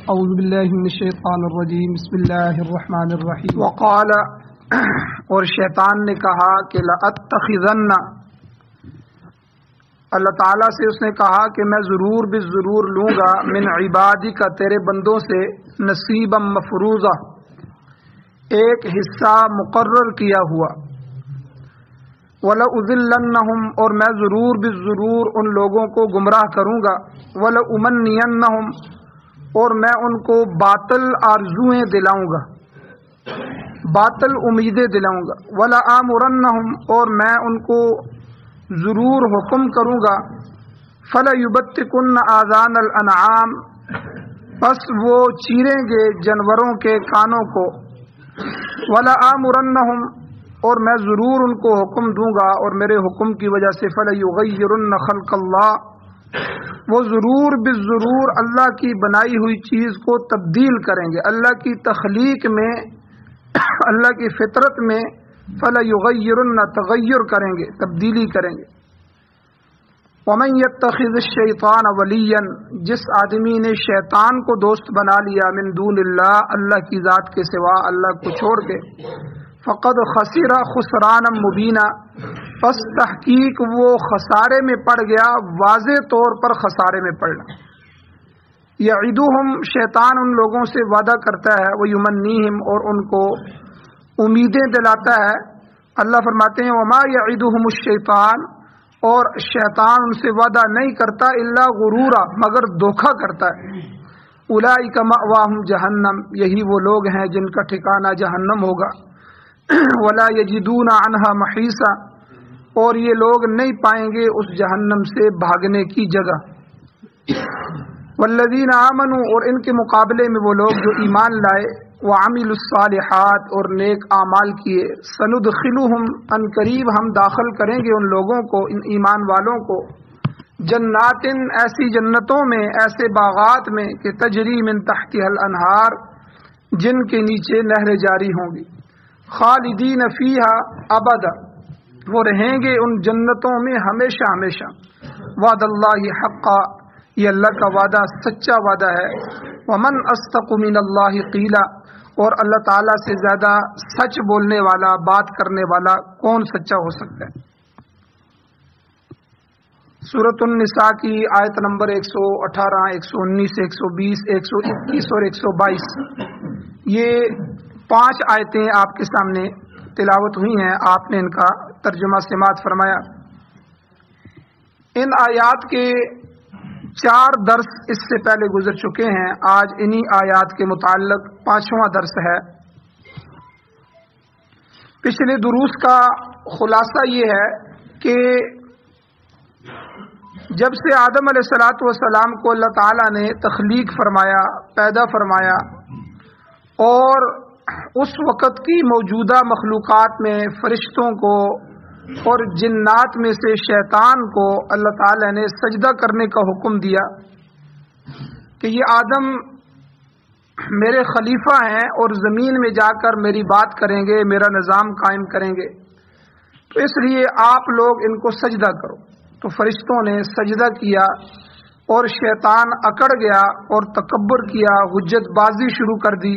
اعوذ باللہ من الشیطان الرجیم بسم اللہ الرحمن الرحیم وقال اور شیطان نے کہا کہ لأتخذن اللہ تعالیٰ سے اس نے کہا کہ میں ضرور بالضرور لوں گا من عبادک تیرے بندوں سے نصیبا مفروضہ ایک حصہ مقرر کیا ہوا وَلَأُذِلَّنَّهُمْ اور میں ضرور بالضرور ان لوگوں کو گمراہ کروں گا وَلَأُمَنِّيَنَّهُمْ اور میں ان کو باطل آرزویں دلاؤں گا باطل امیدیں دلاؤں گا وَلَآمُرَنَّهُمْ اور میں ان کو ضرور حکم کروں گا فَلَيُبَتِّكُنَّ آذَانَ الْأَنْعَامِ پس وہ چیریں گے جانوروں کے کانوں کو وَلَآمُرَنَّهُمْ اور میں ضرور ان کو حکم دوں گا اور میرے حکم کی وجہ سے فَلَيُغَيِّرُنَّ خَلْقَ اللَّهِ وہ ضرور بالضرور اللہ کی بنائی ہوئی چیز کو تبدیل کریں گے اللہ کی تخلیق میں اللہ کی فطرت میں فَلَيُغَيِّرُنَّ تغیر کریں گے تبدیلی کریں گے وَمَن يَتَّخِذِ الشَّيْطَانَ وَلِيًّا جس آدمی نے شیطان کو دوست بنا لیا من دون اللہ اللہ کی ذات کے سوا اللہ کو چھوڑ کے فقد خسر خسرانا مبینا پس تحقیق وہ خسارے میں پڑ گیا واضح طور پر خسارے میں پڑنا یعدہم شیطان ان لوگوں سے وعدہ کرتا ہے ویمنیہم اور ان کو امیدیں دلاتا ہے اللہ فرماتے ہیں وما یعدہم الشیطان اور شیطان ان سے وعدہ نہیں کرتا الا غرورا مگر دھوکہ کرتا ہے اولئک مأواہم جہنم یہی وہ لوگ ہیں جن کا ٹھکانہ جہنم ہوگا ولا یجدون عنہا محیصا اور یہ لوگ نہیں پائیں گے اس جہنم سے بھاگنے کی جگہ والذین آمنوا اور ان کے مقابلے میں وہ لوگ جو ایمان لائے وعملوا الصالحات اور نیک اعمال کیے سندخلہم ان قریب ہم داخل کریں گے ان لوگوں کو ان ایمان والوں کو جنات ایسی جنتوں میں ایسے باغات میں کہ تجری من تحتها الانہار جن کے نیچے نہریں جاری ہوں گی خالدین فیہا ابدا وہ رہیں گے ان جنتوں میں ہمیشہ ہمیشہ وعد اللہ حقا یہ اللہ کا وعدہ سچا وعدہ ہے ومن اصدق من اللہ قیلا اور اللہ تعالیٰ سے زیادہ سچ بولنے والا بات کرنے والا کون سچا ہو سکتا ہے سورۃ النساء کی آیت نمبر 118 119 120 121 اور 122 یہ 5 آیتیں آپ کے سامنے تلاوت ہوئی ہیں آپ نے ان کا ترجمہ سماعت فرمایا ان آیات کے 4 درس اس سے پہلے گزر چکے ہیں آج انہی آیات کے متعلق 5واں درس ہے پچھلے دروس کا خلاصہ یہ ہے کہ جب سے آدم علیہ الصلوۃ والسلام کو اللہ تعالیٰ نے تخلیق فرمایا پیدا فرمایا اور اس وقت کی موجودہ مخلوقات میں فرشتوں کو اور جنات میں سے شیطان کو اللہ تعالی نے سجدہ کرنے کا حکم دیا کہ یہ آدم میرے خلیفہ ہیں اور زمین میں جا کر میری بات کریں گے میرا نظام قائم کریں گے تو اس لیے آپ لوگ ان کو سجدہ کرو تو فرشتوں نے سجدہ کیا اور شیطان اکڑ گیا اور تکبر کیا حجت بازی شروع کر دی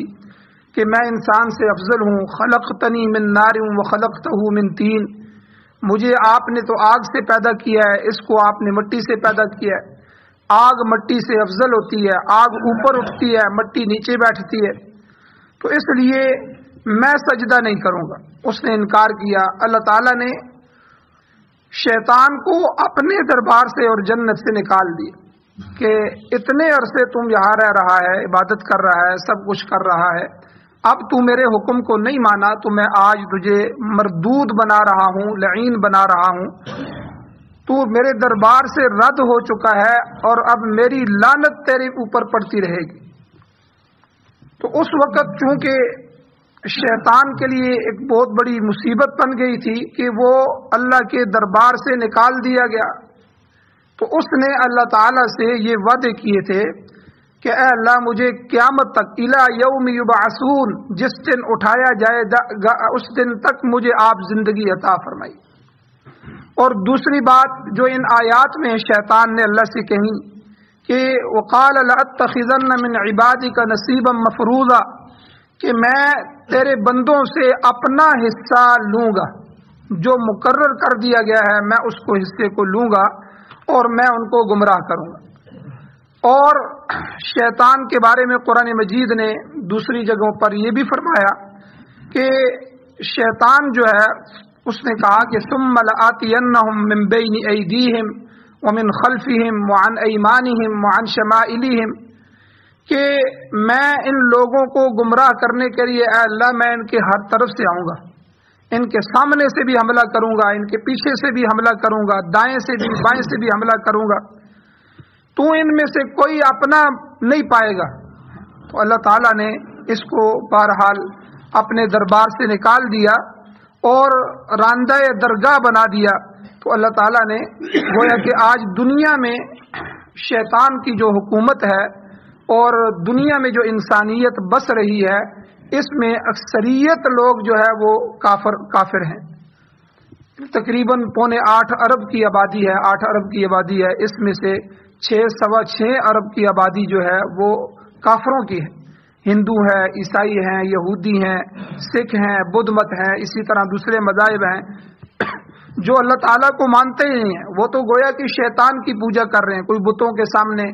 کہ میں انسان سے افضل ہوں خلقتنی من نار و خلقتہ من طین مجھے آپ نے تو آگ سے پیدا کیا ہے اس کو آپ نے مٹی سے پیدا کیا ہے آگ مٹی سے افضل ہوتی ہے آگ اوپر اٹھتی ہے مٹی نیچے بیٹھتی ہے تو اس لیے میں سجدہ نہیں کروں گا اس نے انکار کیا اللہ تعالیٰ نے شیطان کو اپنے دربار سے اور جنت سے نکال دیا کہ اتنے عرصے تم یہاں رہ رہا ہے عبادت کر رہا ہے سب کچھ کر رہا ہے اب تو میرے حکم کو نہیں مانا تو میں آج تجھے مردود بنا رہا ہوں لعین بنا رہا ہوں تو میرے دربار سے رد ہو چکا ہے اور اب میری لعنت تیرے اوپر پڑتی رہے گی تو اس وقت چونکہ شیطان کے لیے ایک بہت بڑی مصیبت بن گئی تھی کہ وہ اللہ کے دربار سے نکال دیا گیا تو اس نے اللہ تعالی سے یہ وعدے کیے تھے کہ اے اللہ مجھے قیامت تک الی یوم یبعثون جس دن اٹھایا جائے گا اس دن تک مجھے آپ زندگی عطا فرمائی اور دوسری بات جو ان آیات میں شیطان نے اللہ سے کہی کہ وقال لأتخذن من عبادک نصیبا مفروضا، کہ میں تیرے بندوں سے اپنا حصہ لوں گا، جو مقرر کر دیا گیا ہے میں اس کو حصے کو لوں گا اور میں ان کو گمراہ کروں گا۔ اور شیطان کے بارے میں قرآن مجید نے دوسری جگہوں پر یہ بھی فرمایا کہ شیطان جو ہے اس نے کہا کہ ثم لآتینہم من بین ایدیہم ومن خلفہم وعن ایمانہم وعن شمائلہم، کہ میں ان لوگوں کو گمراہ کرنے کے لیے اے اللہ میں ان کے ہر طرف سے آؤں گا، ان کے سامنے سے بھی حملہ کروں گا، ان کے پیچھے سے بھی حملہ کروں گا، دائیں سے بھی بائیں سے بھی حملہ کروں گا، تو ان میں سے کوئی اپنا نہیں پائے گا۔ تو اللہ تعالیٰ نے اس کو بہرحال اپنے دربار سے نکال دیا اور راندہ درگاہ بنا دیا۔ تو اللہ تعالیٰ نے گویا کہ آج دنیا میں شیطان کی جو حکومت ہے اور دنیا میں جو انسانیت بس رہی ہے، اس میں اکثریت لوگ جو ہے وہ کافر ہیں۔ تقریباً 7.25 ارب کی آبادی ہے، 8 ارب کی آبادی ہے، اس میں سے 6.25 ارب کی آبادی جو ہے وہ کافروں کی ہے، ہندو ہیں، عیسائی ہیں، یہودی ہیں، سکھ ہیں، بدھ مت ہیں، اسی طرح دوسرے مذاہب ہیں جو اللہ تعالیٰ کو مانتے ہی نہیں ہیں، وہ تو گویا کہ شیطان کی پوجا کر رہے ہیں۔ کوئی بتوں کے سامنے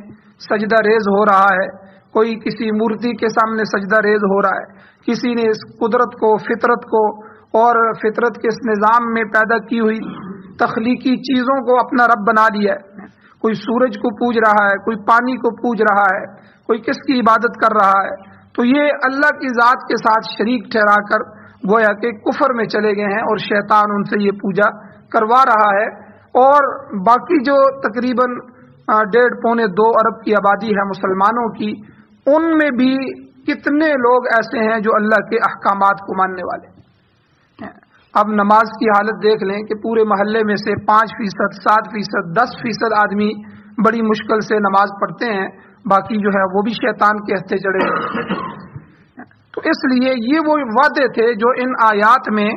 سجدہ ریز ہو رہا ہے، کوئی کسی مورتی کے سامنے سجدہ ریز ہو رہا ہے، کسی نے اس قدرت کو، فطرت کو اور فطرت کے اس نظام میں پیدا کی ہوئی تخلیقی چیزوں کو اپنا رب بنا لیا ہے۔ کوئی سورج کو پوج رہا ہے، کوئی پانی کو پوج رہا ہے، کوئی کس کی عبادت کر رہا ہے، تو یہ اللہ کی ذات کے ساتھ شریک ٹھہرا کر گویا کہ کفر میں چلے گئے ہیں اور شیطان ان سے یہ پوجا کروا رہا ہے۔ اور باقی جو تقریباً 1.5-2 ارب کی آبادی ہے مسلمانوں کی، ان میں بھی کتنے لوگ ایسے ہیں جو اللہ کے احکامات کو ماننے والے ہیں۔ اب نماز کی حالت دیکھ لیں کہ پورے محلے میں سے 5%، 7%، 10% آدمی بڑی مشکل سے نماز پڑھتے ہیں، باقی جو ہے وہ بھی شیطان کے ہتھے چڑھے ہیں۔ تو اس لیے یہ وہ وعدے تھے جو ان آیات میں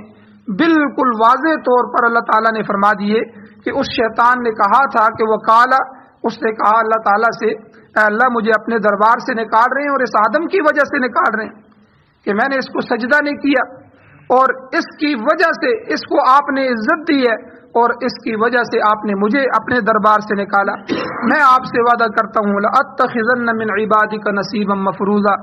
بالکل واضح طور پر اللہ تعالیٰ نے فرما دیے کہ اس شیطان نے کہا تھا کہ وہ کالا، اس نے کہا اللہ تعالیٰ سے اے اللہ مجھے اپنے دربار سے نکال رہے ہیں اور اس آدم کی وجہ سے نکال رہے ہیں کہ میں نے اس کو سجدہ نہیں کیا اور اس کی وجہ سے اس کو آپ نے عزت دی ہے اور اس کی وجہ سے آپ نے مجھے اپنے دربار سے نکالا۔ میں آپ سے وعدہ کرتا ہوں لأتخذن من عبادک نصیبا مفروضا،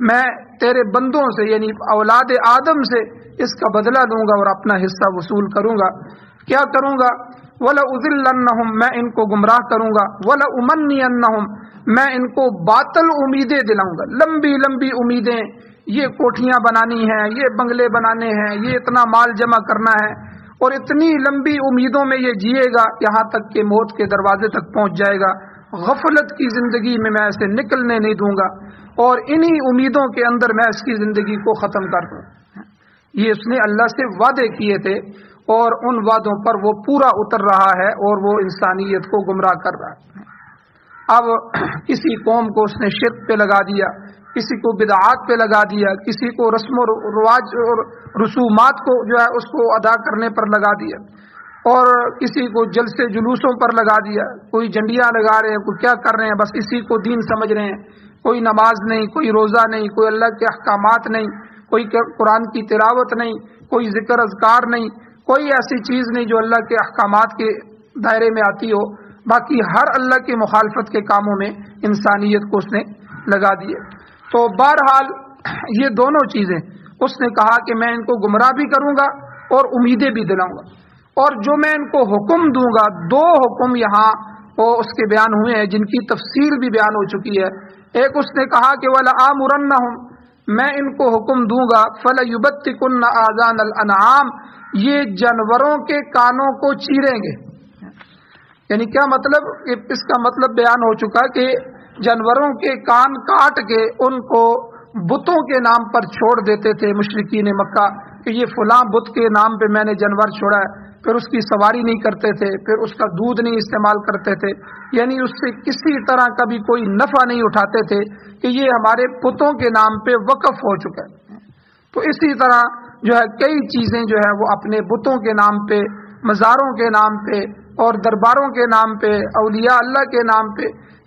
میں تیرے بندوں سے یعنی اولاد آدم سے اس کا بدلہ لوں گا اور اپنا حصہ وصول کروں گا۔ کیا کروں گا؟ وَلَأُضِلَّنَّهُمْ، میں ان کو گمراہ کروں گا، وَلَأُمَنِّيَنَّهُمْ، میں ان کو باطل امیدیں دلاؤں گا، لمبی لمبی امیدیں، یہ کوٹھیاں بنانی ہیں، یہ بنگلے بنانے ہیں، یہ اتنا مال جمع کرنا ہے، اور اتنی لمبی امیدوں میں یہ جیے گا یہاں تک کہ موت کے دروازے تک پہنچ جائے گا۔ غفلت کی زندگی میں میں اسے نکلنے نہیں دوں گا اور انہی امیدوں کے اندر میں اس کی زندگی کو ختم کر دوں۔ یہ اس نے اللہ سے وعدے کیے تھے اور ان وعدوں پر وہ پورا اتر رہا ہے اور وہ انسانیت کو گمراہ کر رہا ہے۔ اب کسی قوم کو اس نے شرک پہ لگا دیا، کسی کو بدعات پہ لگا دیا، کسی کو رسم و رواج اور رسومات کو جو ہے اس کو ادا کرنے پر لگا دیا، اور کسی کو جلسے جلوسوں پر لگا دیا، کوئی جھنڈیاں لگا رہے ہیں، کوئی کیا کر رہے ہیں، بس اسی کو دین سمجھ رہے ہیں۔ کوئی نماز نہیں، کوئی روزہ نہیں، کوئی اللہ کے احکامات نہیں، کوئی قرآن کی تلاوت نہیں، کوئی ذکر اذکار نہیں، کوئی ایسی چیز نہیں جو اللہ کے احکامات کے دائرے میں آتی ہو، باقی ہر اللہ کی مخالفت کے کاموں میں انسانیت کو اس نے لگا دیے۔ تو بہرحال یہ دونوں چیزیں اس نے کہا کہ میں ان کو گمراہ بھی کروں گا اور امیدیں بھی دلاؤں گا، اور جو میں ان کو حکم دوں گا، 2 حکم یہاں وہ اس کے بیان ہوئے ہیں جن کی تفصیل بھی بیان ہو چکی ہے۔ ایک اس نے کہا کہ وَلَآمُرَنَّهُمْ، میں ان کو حکم دوں گا فَلَيُبَتِّكُنَّ آذَانَ الْأَنْعَامِ، یہ جانوروں کے کانوں کو چیریں گے۔ یعنی کیا مطلب؟ اس کا مطلب بیان ہو چکا کہ جانوروں کے کان کاٹ کے ان کو بتوں کے نام پر چھوڑ دیتے تھے مشرکین مکہ کہ یہ فلاں بت کے نام پہ میں نے جانور چھوڑا ہے، پھر اس کی سواری نہیں کرتے تھے، پھر اس کا دودھ نہیں استعمال کرتے تھے، یعنی اس سے کسی طرح کا بھی کوئی نفع نہیں اٹھاتے تھے کہ یہ ہمارے بتوں کے نام پہ وقف ہو چکا ہے۔ تو اسی طرح جو ہے کئی چیزیں جو ہے وہ اپنے بتوں کے نام پہ، مزاروں کے نام پہ اور درباروں کے نام پہ، اولیاء اللہ کے نام پہ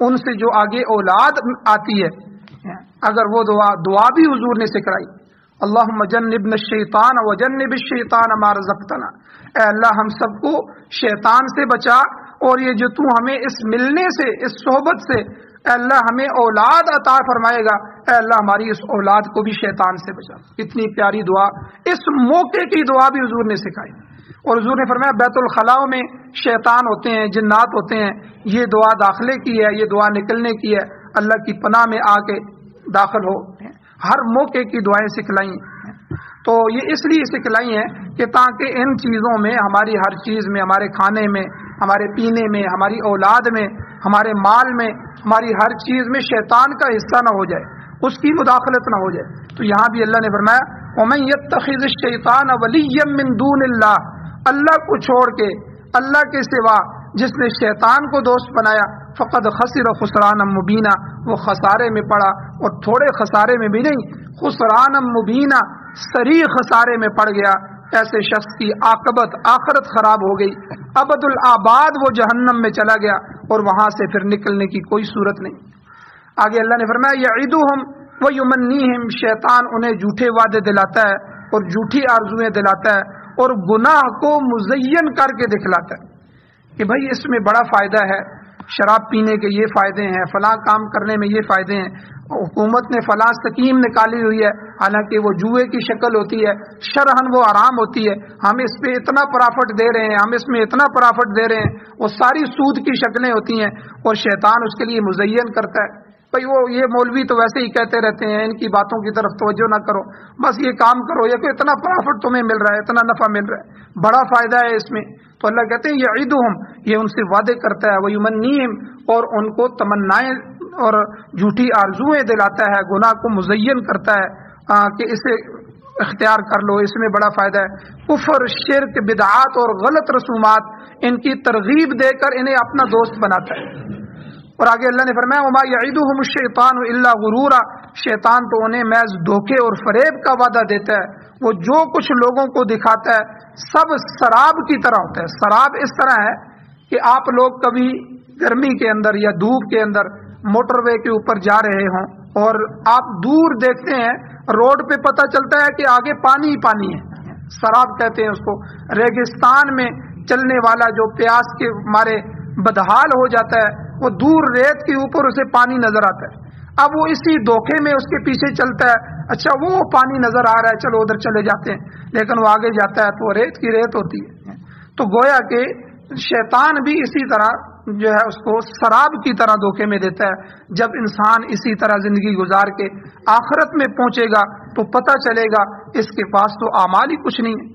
ان سے جو آگے اولاد آتی ہے، اگر وہ دعا بھی حضور نے سکھلائی، اللہم جنبنا الشیطان وجنب الشیطان ما رزقتنا، اے اللہ ہم سب کو شیطان سے بچا، اور یہ جو تو ہمیں اس ملنے سے، اس صحبت سے اے اللہ ہمیں اولاد عطا فرمائے گا، اے اللہ ہماری اس اولاد کو بھی شیطان سے بچا۔ اتنی پیاری دعا، اس موقع کی دعا بھی حضور نے سکھائی۔ اور حضور نے فرمایا بیت الخلاء میں شیطان ہوتے ہیں، جنات ہوتے ہیں، یہ دعا داخلے کی ہے، یہ دعا نکلنے کی ہے، اللہ کی پناہ میں آ کے داخل ہو۔ ہر موقع کی دعائیں سکھلائی، تو یہ اس لیے سکھلائی ہیں کہ تاکہ ان چیزوں میں، ہماری ہر چیز میں، ہمارے کھانے میں، ہمارے پینے میں، ہماری اولاد میں، ہمارے مال میں، ہماری ہر چیز میں شیطان کا حصہ نہ ہو جائے، اس کی مداخلت نہ ہو جائے۔ تو یہاں بھی اللہ نے فرمایا وَمَن يَتَّخِذِ الشَّيْطَانَ وَلِيًّا مِّن دُونِ اللَّهِ، اللہ کو چھوڑ کے، اللہ کے سوا جس نے شیطان کو دوست بنایا، فقد خسر خسرانا مبینہ، وہ خسارے میں پڑا، اور تھوڑے خسارے میں بھی نہیں، خسرانا مبینہ، صریح خسارے میں پڑ گیا۔ ایسے شخص کی عاقبت، آخرت خراب ہو گئی، ابد الآباد وہ جہنم میں چلا گیا، اور وہاں سے پھر نکلنے کی کوئی صورت نہیں۔ آگے اللہ نے فرمایا یعدہم ویمنیہم، شیطان انہیں جھوٹے وعدے دلاتا ہے اور جھوٹی آرزویں دلاتا ہے، اور گناہ کو مزین کر کے دکھلاتا ہے کہ بھائی اس میں بڑا فائدہ ہے، شراب پینے کے یہ فائدے ہیں، فلاں کام کرنے میں یہ فائدے ہیں، حکومت نے فلاں سکیم نکالی ہوئی ہے، حالانکہ وہ جوئے کی شکل ہوتی ہے، شرعاً وہ حرام ہوتی ہے، ہم اس پہ اتنا پرافٹ دے رہے ہیں، ہم اس میں اتنا پرافٹ دے رہے ہیں، وہ ساری سود کی شکلیں ہوتی ہیں، اور شیطان اس کے لیے مزین کرتا ہے، بھائی وہ یہ مولوی تو ویسے ہی کہتے رہتے ہیں، ان کی باتوں کی طرف توجہ نہ کرو، بس یہ کام کرو، یہ کہ اتنا پرافٹ تمہیں مل رہا ہے، اتنا نفع مل رہا ہے، بڑا فائدہ ہے اس میں۔ تو اللہ کہتے ہیں یعدہم، یہ ان سے وعدے کرتا ہے، ویمنیہم، اور ان کو تمنائیں اور جھوٹی آرزویں دلاتا ہے، گناہ کو مزین کرتا ہے کہ اسے اختیار کر لو، اس میں بڑا فائدہ ہے۔ کفر، شرک، بدعات اور غلط رسومات، ان کی ترغیب دے کر انہیں اپنا دوست بناتا ہے۔ اور آگے اللہ نے فرمایا وما یعدہم الشیطان الا غرورا، شیطان تو انہیں محض دھوکے اور فریب کا وعدہ دیتا ہے، وہ جو کچھ لوگوں کو دکھاتا ہے سب سراب کی طرح ہوتا ہے۔ سراب اس طرح ہے کہ آپ لوگ کبھی گرمی کے اندر یا دھوپ کے اندر موٹر وے کے اوپر جا رہے ہوں، اور آپ دور دیکھتے ہیں، روڈ پہ پتہ چلتا ہے کہ آگے پانی ہی پانی ہے، سراب کہتے ہیں اس کو۔ ریگستان میں چلنے والا جو پیاس کے مارے بدحال ہو جاتا ہے، وہ دور ریت کے اوپر اسے پانی نظر آتا ہے، اب وہ اسی دھوکے میں اس کے پیچھے چلتا ہے، اچھا وہ پانی نظر آ رہا ہے، چلو ادھر چلے جاتے ہیں، لیکن وہ آگے جاتا ہے تو وہ ریت کی ریت ہوتی ہے۔ تو گویا کہ شیطان بھی اسی طرح جو ہے اس کو سراب کی طرح دھوکے میں دیتا ہے۔ جب انسان اسی طرح زندگی گزار کے آخرت میں پہنچے گا تو پتہ چلے گا اس کے پاس تو اعمال ہی کچھ نہیں ہے،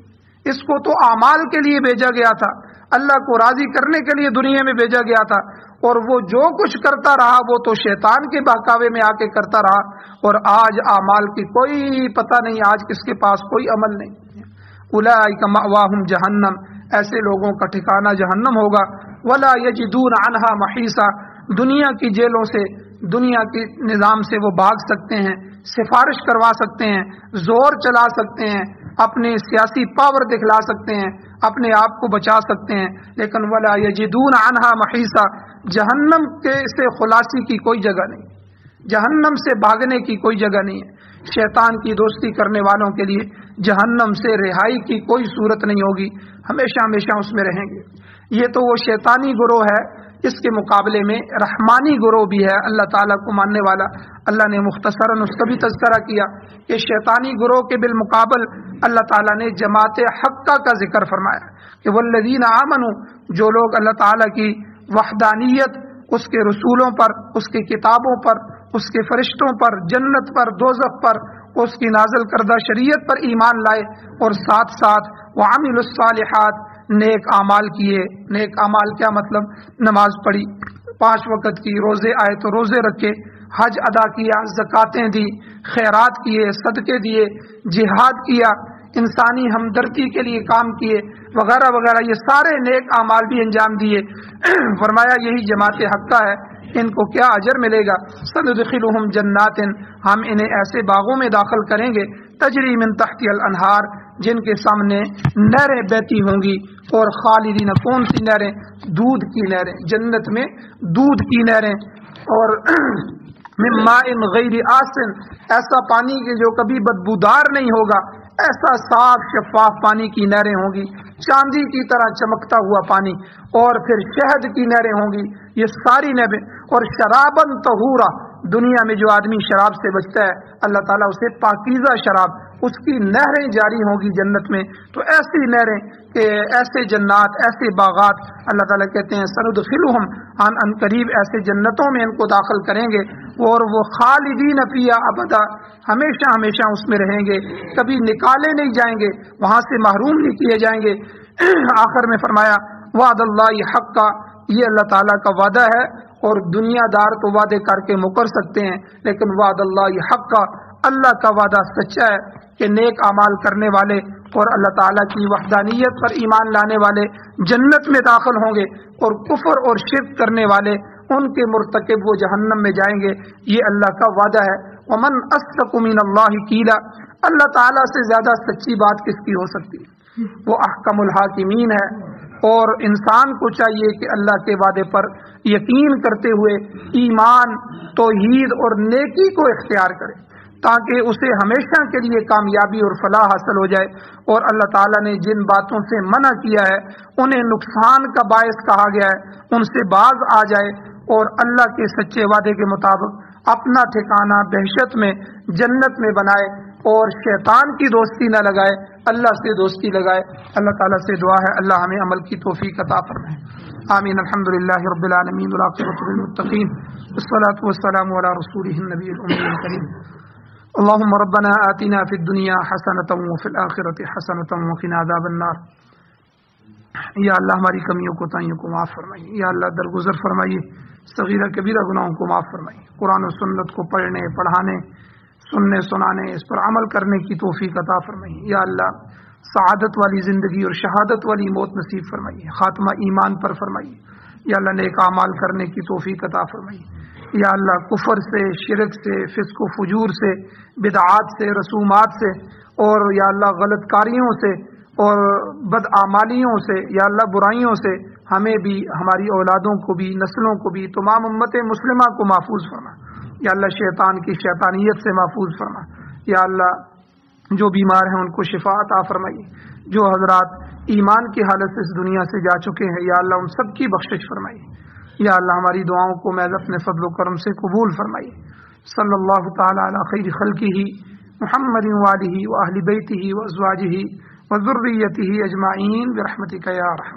اس کو تو اعمال کے لیے بھیجا گیا تھا، اللہ کو راضی کرنے کے لیے دنیا میں بھیجا گیا تھا، اور وہ جو کچھ کرتا رہا وہ تو شیطان کے بہکاوے میں آ کے کرتا رہا، اور آج اعمال کی کوئی پتہ نہیں، آج کس کے پاس کوئی عمل نہیں۔ اولئک مأواہم جہنم، ایسے لوگوں کا ٹھکانہ جہنم ہوگا، ولا یجدون عنہا محیصا، دنیا کی جیلوں سے، دنیا کے نظام سے وہ بھاگ سکتے ہیں، سفارش کروا سکتے ہیں، زور چلا سکتے ہیں، اپنے سیاسی پاور دکھلا سکتے ہیں، اپنے آپ کو بچا سکتے ہیں، لیکن ولا یجدون عنہا محیصا، جہنم کے سے خلاصی کی کوئی جگہ نہیں، جہنم سے بھاگنے کی کوئی جگہ نہیں ہے۔ شیطان کی دوستی کرنے والوں کے لیے جہنم سے رہائی کی کوئی صورت نہیں ہوگی، ہمیشہ ہمیشہ اس میں رہیں گے۔ یہ تو وہ شیطانی گروہ ہے، اس کے مقابلے میں رحمانی گروہ بھی ہے، اللہ تعالیٰ کو ماننے والا۔ اللہ نے مختصراً اس کا بھی تذکرہ کیا کہ شیطانی گروہ کے بالمقابل اللہ تعالیٰ نے جماعت حقہ کا ذکر فرمایا کہ والذین آمنوا، جو لوگ اللہ تعالیٰ کی وحدانیت، اس کے رسولوں پر، اس کی کتابوں پر، اس کے فرشتوں پر، جنت پر، دوزخ پر، اس کی نازل کردہ شریعت پر ایمان لائے، اور ساتھ ساتھ وعملوا الصالحات، نیک اعمال کیے۔ نیک اعمال کیا مطلب؟ نماز پڑھی، 5 وقت کی، روزے آئے تو روزے رکھے، حج ادا کیا، زکاتیں دی، خیرات کیے، صدقے دیے، جہاد کیا، انسانی ہمدردی کے لیے کام کیے، وغیرہ وغیرہ، یہ سارے نیک اعمال بھی انجام دیے۔ فرمایا یہی جماعت حقہ ہے، ان کو کیا اجر ملے گا؟ سندخلہم جنات، ہم انہیں ایسے باغوں میں داخل کریں گے، تجری من تحت الانہار، جن کے سامنے نہریں بہتی ہوں گی، اور خالدین، کون سی نہریں؟ دودھ کی نہریں، جنت میں دودھ کی نہریں، اور مما ان غیر آسن، ایسا پانی کہ جو کبھی بدبودار نہیں ہوگا، ایسا صاف شفاف پانی کی نہریں ہوں گی، چاندی کی طرح چمکتا ہوا پانی، اور پھر شہد کی نہریں ہوں گی، یہ ساری نہریں، اور شرابن طہورا، دنیا میں جو آدمی شراب سے بچتا ہے اللہ تعالیٰ اسے پاکیزہ شراب، اس کی نہریں جاری ہوں گی جنت میں۔ تو ایسی نہریں کہ ایسے جنات، ایسے باغات، اللہ تعالیٰ کہتے ہیں سندخلہم ان قریب ایسے جنتوں میں ان کو داخل کریں گے، اور وہ خالدین فیہا ابدا، ہمیشہ ہمیشہ اس میں رہیں گے، کبھی نکالے نہیں جائیں گے، وہاں سے محروم نہیں کیے جائیں گے۔ آخر میں فرمایا وعد اللہ حقا، یہ اللہ تعالیٰ کا وعدہ ہے، اور دنیا دار تو وعدے کر کے مکر سکتے ہیں، لیکن وعد اللہ حقا، اللہ کا وعدہ سچا ہے کہ نیک اعمال کرنے والے اور اللہ تعالیٰ کی وحدانیت پر ایمان لانے والے جنت میں داخل ہوں گے، اور کفر اور شرک کرنے والے ان کے مرتکب وہ جہنم میں جائیں گے، یہ اللہ کا وعدہ ہے۔ ومن اصدق من اللہ قیلا، اللہ تعالیٰ سے زیادہ سچی بات کس کی ہو سکتی ہے؟ وہ احکم الحاکمین ہے، اور انسان کو چاہیے کہ اللہ کے وعدے پر یقین کرتے ہوئے ایمان، توحید اور نیکی کو اختیار کرے، تاکہ اسے ہمیشہ کے لیے کامیابی اور فلاح حاصل ہو جائے، اور اللہ تعالیٰ نے جن باتوں سے منع کیا ہے انہیں نقصان کا باعث کہا گیا ہے ان سے باز آ جائے، اور اللہ کے سچے وعدے کے مطابق اپنا ٹھکانہ بہشت میں، جنت میں بنائے، اور شیطان کی دوستی نہ لگائے، اللہ سے دوستی لگائے۔ اللہ تعالیٰ سے دعا ہے اللہ ہمیں عمل کی توفیق عطا فرمائے، آمین۔ الحمدللہ رب العالمین والعاقبۃ للمتقین والصلاۃ والسلام علی رسولہ النبی الامی الکریم۔ اللهم ربنا آتنا في الدنيا حسنة وفي الآخرة حسنة وقنا عذاب النار۔ یا اللہ ہماری کمیوں کو تائیوں کو معاف فرمائیے، یا اللہ درگزر فرمائیے، صغیرہ کبیرہ گناہوں کو معاف فرمائیے، قرآن و سنت کو پڑھنے، پڑھانے، سننے، سنانے، اس پر عمل کرنے کی توفیق عطا فرمائیے۔ یا اللہ سعادت والی زندگی اور شہادت والی موت نصیب فرمائیے، خاتمہ ایمان پر فرمائیے۔ یا اللہ نیک اعمال کرنے کی توفیق عطا فرمائیے۔ یا اللہ کفر سے، شرک سے، فسق و فجور سے، بدعات سے، رسومات سے، اور یا اللہ غلط کاریوں سے اور بدعمالیوں سے، یا اللہ برائیوں سے ہمیں بھی، ہماری اولادوں کو بھی، نسلوں کو بھی، تمام امت مسلمہ کو محفوظ فرما۔ یا اللہ شیطان کی شیطانیت سے محفوظ فرما۔ یا اللہ جو بیمار ہیں ان کو شفا عطا فرمائیے، جو حضرات ایمان کی حالت سے اس دنیا سے جا چکے ہیں یا اللہ ان سب کی بخشش فرمائیے۔ یا اللہ ہماری دعاؤں کو محض اپنے فضل و کرم سے قبول فرمائیے۔ صلی اللہ تعالی علی خیر خلقہ محمد وآلہ وأہل بیتہ وازواجہ وذریتہ اجمعین برحمتک یا ارحم